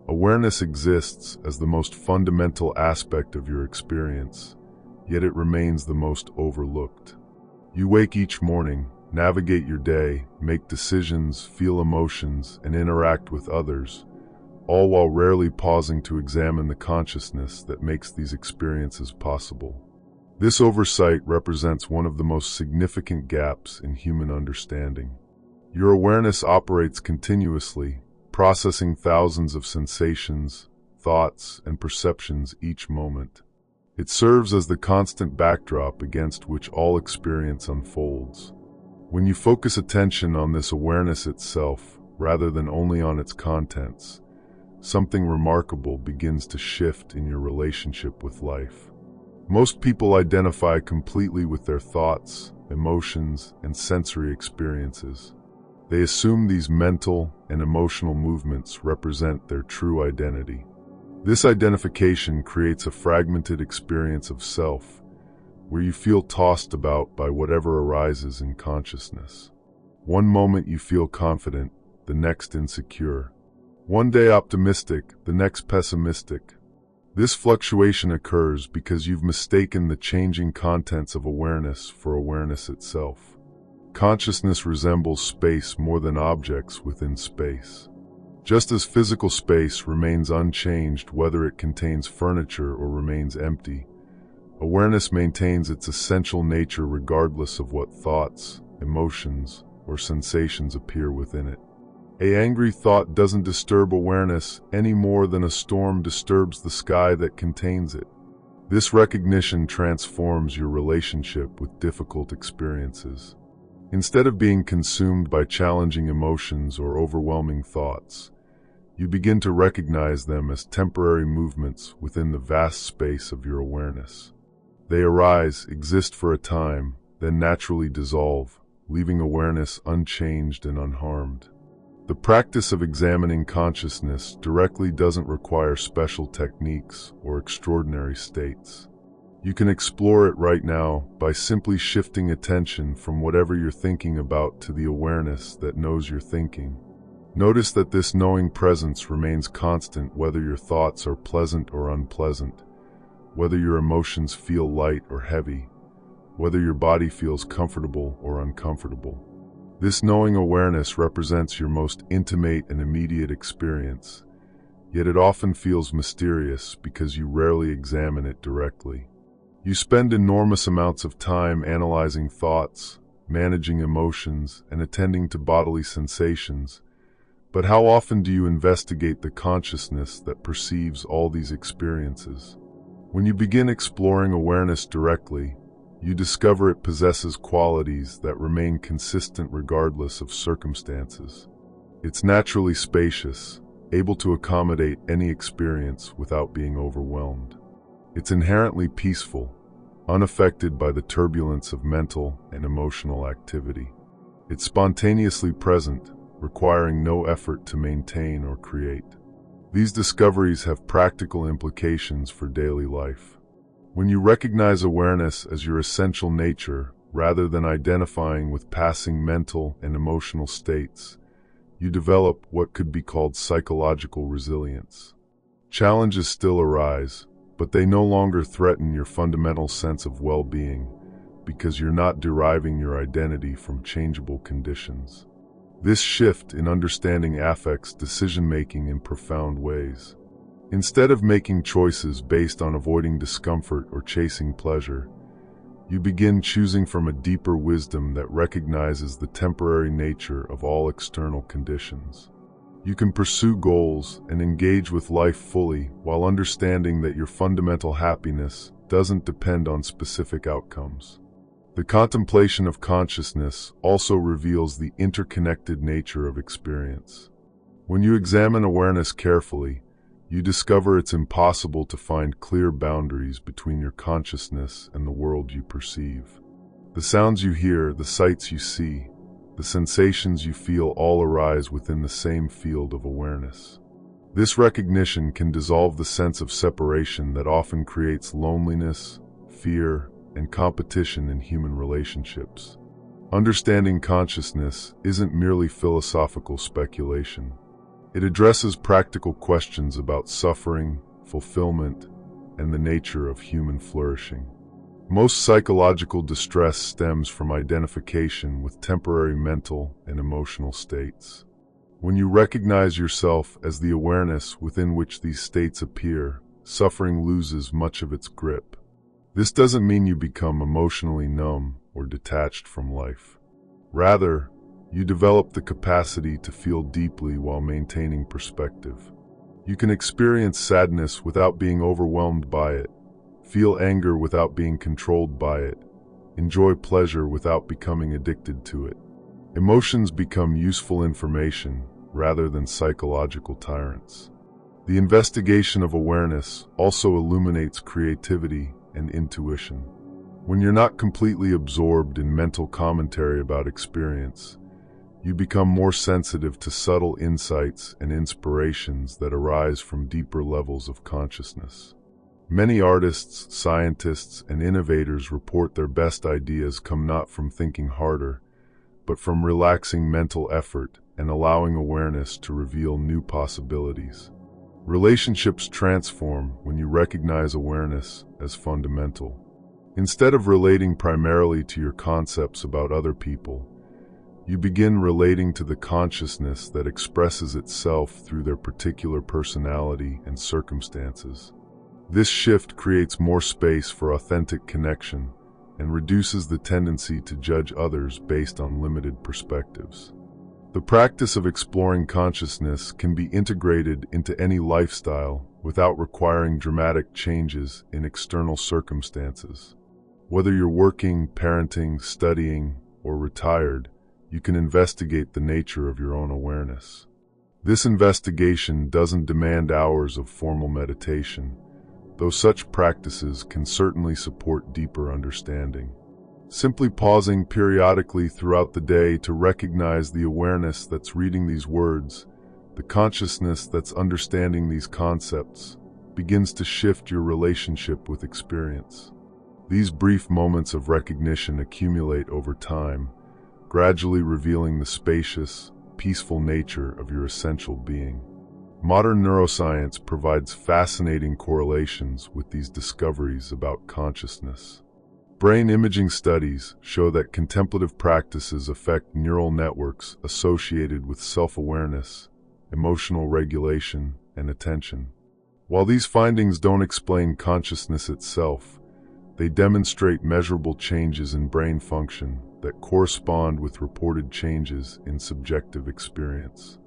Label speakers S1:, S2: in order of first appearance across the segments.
S1: Awareness exists as the most fundamental aspect of your experience, yet it remains the most overlooked. You wake each morning, navigate your day, make decisions, feel emotions, and interact with others, all while rarely pausing to examine the consciousness that makes these experiences possible. This oversight represents one of the most significant gaps in human understanding. Your awareness operates continuously, processing thousands of sensations, thoughts, and perceptions each moment. It serves as the constant backdrop against which all experience unfolds. When you focus attention on this awareness itself, rather than only on its contents, something remarkable begins to shift in your relationship with life. Most people identify completely with their thoughts, emotions, and sensory experiences. They assume these mental and emotional movements represent their true identity. This identification creates a fragmented experience of self, where you feel tossed about by whatever arises in consciousness. One moment you feel confident, the next insecure. One day optimistic, the next pessimistic. This fluctuation occurs because you've mistaken the changing contents of awareness for awareness itself. Consciousness resembles space more than objects within space. Just as physical space remains unchanged whether it contains furniture or remains empty, awareness maintains its essential nature regardless of what thoughts, emotions, or sensations appear within it. An angry thought doesn't disturb awareness any more than a storm disturbs the sky that contains it. This recognition transforms your relationship with difficult experiences. Instead of being consumed by challenging emotions or overwhelming thoughts, you begin to recognize them as temporary movements within the vast space of your awareness. They arise, exist for a time, then naturally dissolve, leaving awareness unchanged and unharmed. The practice of examining consciousness directly doesn't require special techniques or extraordinary states. You can explore it right now by simply shifting attention from whatever you're thinking about to the awareness that knows you're thinking. Notice that this knowing presence remains constant whether your thoughts are pleasant or unpleasant, whether your emotions feel light or heavy, whether your body feels comfortable or uncomfortable. This knowing awareness represents your most intimate and immediate experience, yet it often feels mysterious because you rarely examine it directly. You spend enormous amounts of time analyzing thoughts, managing emotions, and attending to bodily sensations. But how often do you investigate the consciousness that perceives all these experiences? When you begin exploring awareness directly, you discover it possesses qualities that remain consistent regardless of circumstances. It's naturally spacious, able to accommodate any experience without being overwhelmed. It's inherently peaceful, unaffected by the turbulence of mental and emotional activity. It's spontaneously present, requiring no effort to maintain or create. These discoveries have practical implications for daily life. When you recognize awareness as your essential nature, rather than identifying with passing mental and emotional states, you develop what could be called psychological resilience. Challenges still arise, but they no longer threaten your fundamental sense of well-being because you're not deriving your identity from changeable conditions. This shift in understanding affects decision-making in profound ways. Instead of making choices based on avoiding discomfort or chasing pleasure, you begin choosing from a deeper wisdom that recognizes the temporary nature of all external conditions. You can pursue goals and engage with life fully while understanding that your fundamental happiness doesn't depend on specific outcomes. The contemplation of consciousness also reveals the interconnected nature of experience. When you examine awareness carefully, you discover it's impossible to find clear boundaries between your consciousness and the world you perceive. The sounds you hear, the sights you see, the sensations you feel all arise within the same field of awareness. This recognition can dissolve the sense of separation that often creates loneliness, fear, and competition in human relationships. Understanding consciousness isn't merely philosophical speculation. It addresses practical questions about suffering, fulfillment, and the nature of human flourishing. Most psychological distress stems from identification with temporary mental and emotional states. When you recognize yourself as the awareness within which these states appear, suffering loses much of its grip. This doesn't mean you become emotionally numb or detached from life. Rather, you develop the capacity to feel deeply while maintaining perspective. You can experience sadness without being overwhelmed by it, feel anger without being controlled by it, enjoy pleasure without becoming addicted to it. Emotions become useful information rather than psychological tyrants. The investigation of awareness also illuminates creativity and intuition. When you're not completely absorbed in mental commentary about experience, you become more sensitive to subtle insights and inspirations that arise from deeper levels of consciousness. Many artists, scientists, and innovators report their best ideas come not from thinking harder, but from relaxing mental effort and allowing awareness to reveal new possibilities. Relationships transform when you recognize awareness as fundamental. Instead of relating primarily to your concepts about other people, you begin relating to the consciousness that expresses itself through their particular personality and circumstances. This shift creates more space for authentic connection and reduces the tendency to judge others based on limited perspectives. The practice of exploring consciousness can be integrated into any lifestyle without requiring dramatic changes in external circumstances. Whether you're working, parenting, studying, or retired, you can investigate the nature of your own awareness. This investigation doesn't demand hours of formal meditation, though such practices can certainly support deeper understanding. Simply pausing periodically throughout the day to recognize the awareness that's reading these words, the consciousness that's understanding these concepts, begins to shift your relationship with experience. These brief moments of recognition accumulate over time, gradually revealing the spacious, peaceful nature of your essential being. Modern neuroscience provides fascinating correlations with these discoveries about consciousness. Brain imaging studies show that contemplative practices affect neural networks associated with self-awareness, emotional regulation, and attention. While these findings don't explain consciousness itself, they demonstrate measurable changes in brain function that correspond with reported changes in subjective experience.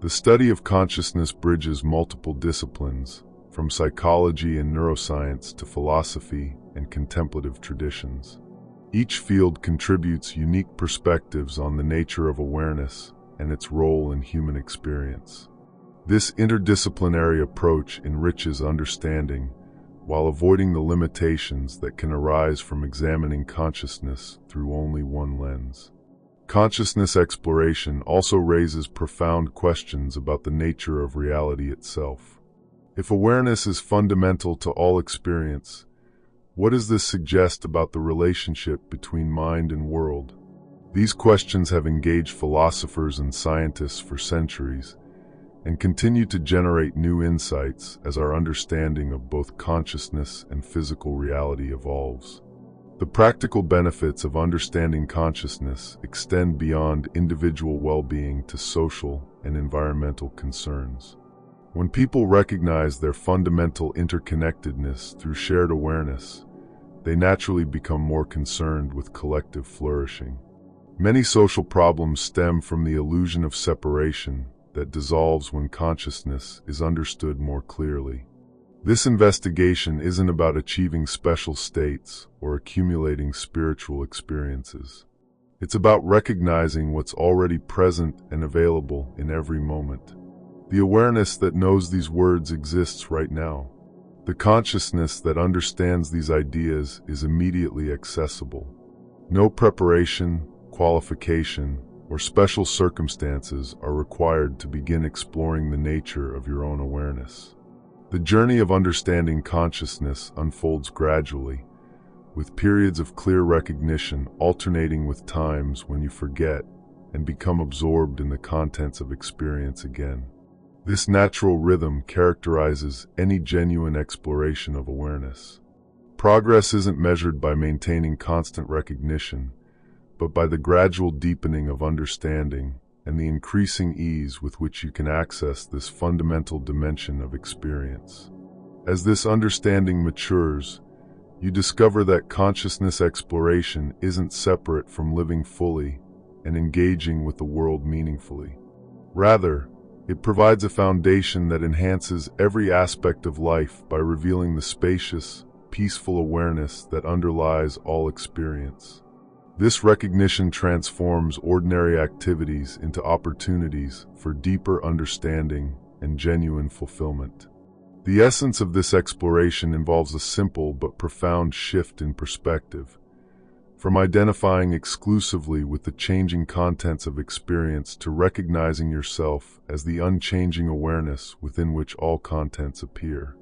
S1: The study of consciousness bridges multiple disciplines, from psychology and neuroscience to philosophy and contemplative traditions. Each field contributes unique perspectives on the nature of awareness and its role in human experience. This interdisciplinary approach enriches understanding while avoiding the limitations that can arise from examining consciousness through only one lens. Consciousness exploration also raises profound questions about the nature of reality itself. If awareness is fundamental to all experience, what does this suggest about the relationship between mind and world? These questions have engaged philosophers and scientists for centuries, and continue to generate new insights as our understanding of both consciousness and physical reality evolves. The practical benefits of understanding consciousness extend beyond individual well-being to social and environmental concerns. When people recognize their fundamental interconnectedness through shared awareness, they naturally become more concerned with collective flourishing. Many social problems stem from the illusion of separation that dissolves when consciousness is understood more clearly. This investigation isn't about achieving special states or accumulating spiritual experiences. It's about recognizing what's already present and available in every moment. The awareness that knows these words exists right now. The consciousness that understands these ideas is immediately accessible. No preparation, qualification, or special circumstances are required to begin exploring the nature of your own awareness. The journey of understanding consciousness unfolds gradually, with periods of clear recognition alternating with times when you forget and become absorbed in the contents of experience again. This natural rhythm characterizes any genuine exploration of awareness. Progress isn't measured by maintaining constant recognition, but by the gradual deepening of understanding and the increasing ease with which you can access this fundamental dimension of experience. As this understanding matures, you discover that consciousness exploration isn't separate from living fully and engaging with the world meaningfully. Rather, it provides a foundation that enhances every aspect of life by revealing the spacious, peaceful awareness that underlies all experience. This recognition transforms ordinary activities into opportunities for deeper understanding and genuine fulfillment. The essence of this exploration involves a simple but profound shift in perspective, from identifying exclusively with the changing contents of experience to recognizing yourself as the unchanging awareness within which all contents appear.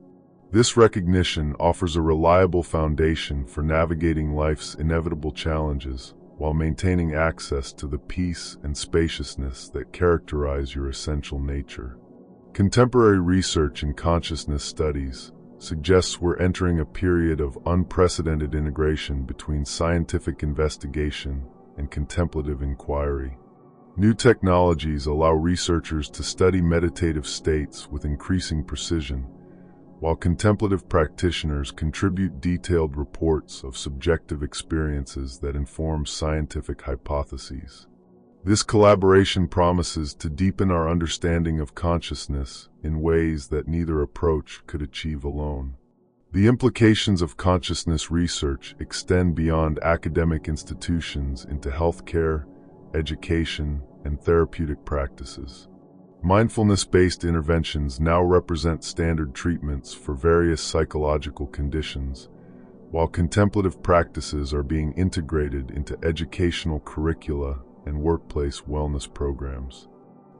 S1: This recognition offers a reliable foundation for navigating life's inevitable challenges while maintaining access to the peace and spaciousness that characterize your essential nature. Contemporary research in consciousness studies suggests we're entering a period of unprecedented integration between scientific investigation and contemplative inquiry. New technologies allow researchers to study meditative states with increasing precision, while contemplative practitioners contribute detailed reports of subjective experiences that inform scientific hypotheses. This collaboration promises to deepen our understanding of consciousness in ways that neither approach could achieve alone. The implications of consciousness research extend beyond academic institutions into healthcare, education, and therapeutic practices. Mindfulness-based interventions now represent standard treatments for various psychological conditions, while contemplative practices are being integrated into educational curricula and workplace wellness programs.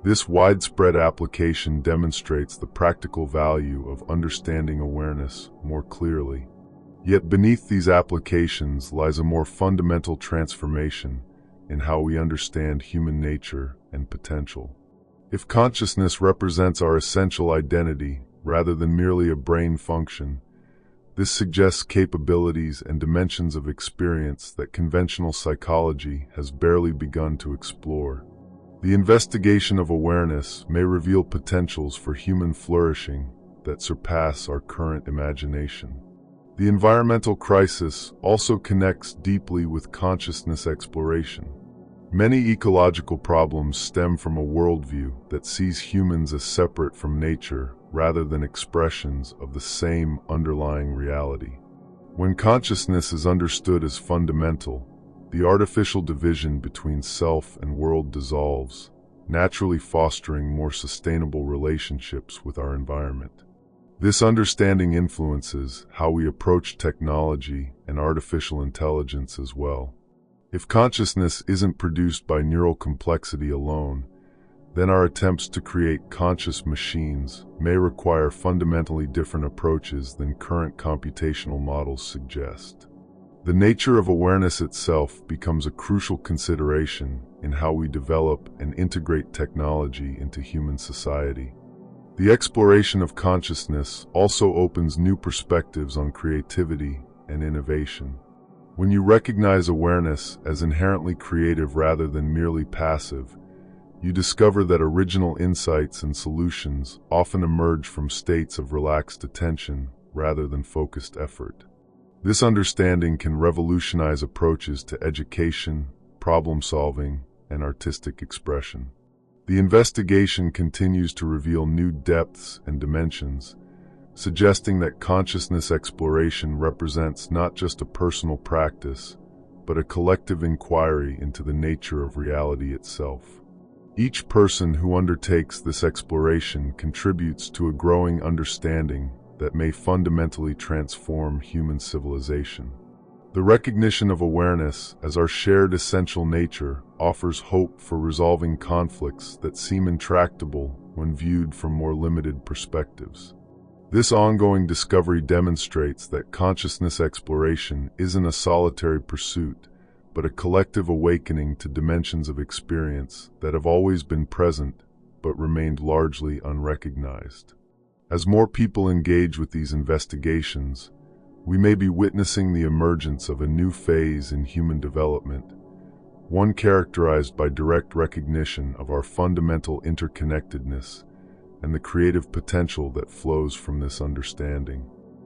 S1: This widespread application demonstrates the practical value of understanding awareness more clearly. Yet beneath these applications lies a more fundamental transformation in how we understand human nature and potential. If consciousness represents our essential identity rather than merely a brain function, this suggests capabilities and dimensions of experience that conventional psychology has barely begun to explore. The investigation of awareness may reveal potentials for human flourishing that surpass our current imagination. The environmental crisis also connects deeply with consciousness exploration. Many ecological problems stem from a worldview that sees humans as separate from nature rather than expressions of the same underlying reality. When consciousness is understood as fundamental, the artificial division between self and world dissolves, naturally fostering more sustainable relationships with our environment. This understanding influences how we approach technology and artificial intelligence as well. If consciousness isn't produced by neural complexity alone, then our attempts to create conscious machines may require fundamentally different approaches than current computational models suggest. The nature of awareness itself becomes a crucial consideration in how we develop and integrate technology into human society. The exploration of consciousness also opens new perspectives on creativity and innovation. When you recognize awareness as inherently creative rather than merely passive, you discover that original insights and solutions often emerge from states of relaxed attention rather than focused effort. This understanding can revolutionize approaches to education, problem-solving, and artistic expression. The investigation continues to reveal new depths and dimensions, suggesting that consciousness exploration represents not just a personal practice, but a collective inquiry into the nature of reality itself. Each person who undertakes this exploration contributes to a growing understanding that may fundamentally transform human civilization. The recognition of awareness as our shared essential nature offers hope for resolving conflicts that seem intractable when viewed from more limited perspectives. This ongoing discovery demonstrates that consciousness exploration isn't a solitary pursuit, but a collective awakening to dimensions of experience that have always been present but remained largely unrecognized. As more people engage with these investigations, we may be witnessing the emergence of a new phase in human development, one characterized by direct recognition of our fundamental interconnectedness and the creative potential that flows from this understanding.